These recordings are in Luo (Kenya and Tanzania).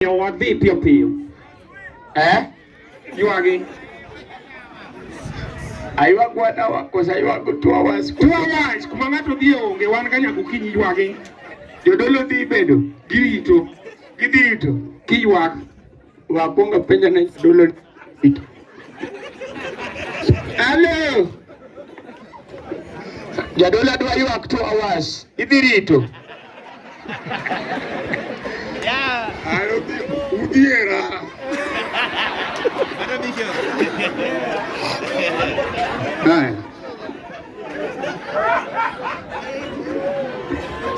Yo wadhi piyo piyo. Ywagi. Aywa gwada wakosa ywago 2 hours. 2 hours kuma ng'ato dhi onge wan ka nyaka okinyi ywagi. Jodolo dhi bedo girito. Gidhirito kiywak. Waponga penja na jodolo ito. Hello. Jadolo dwa ywak 2 hours. Idhirito. Ayo udiera. Hai.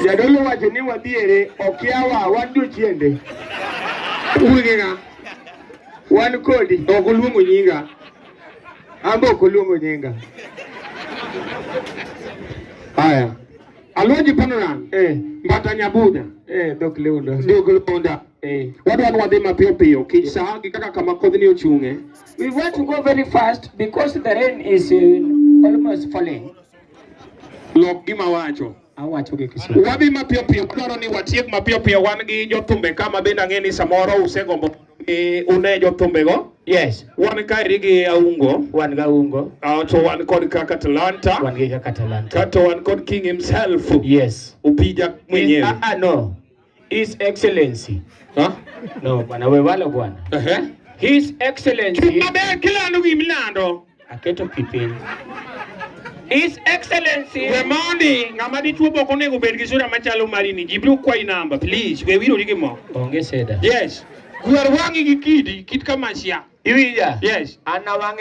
Jadolo wacho ni wadhiere okiawa wadu chiende. Ulinga. Wan kodi okoluongo nyinga. Ambo okoluongo nyinga. Aya. Alonji panoran. Mbata nyabuda. Dok leunda. Dok leunda. Wadwan wadhi mapiyo piyo kich saa gi kaka kama kodhi ni ochunge. We want to go very fast because the rain is almost falling. Lok gima wacho. Awacho gi Kiswahili. Wadhi mapiyo piyo dwaro ni watiek mapiyo piyo wan gi jothumbe kama bende ang'e ni samoro usegombo une jothumbe go. Yes. Wan kaeri gi Aungo. Wan ga Ungo. To wan kod kaka Talanta. Wan gi kaka Talanta. Kato wan kod King himself. Yes. Upija mwenyewe. No. His Excellency. Huh? No, bwana wewalo bwana. His Excellency. Maber kilando gi milando. Aketo pipin. His Excellency. We mondi ng'ama dichuo boko nego bed gi sura machalo marini. Jibru kwai namba please. We wiro gi mo. Onge seda. Yes. Gwar wangi gi kidi kit kama sia. Iwija. Yes. Ana wange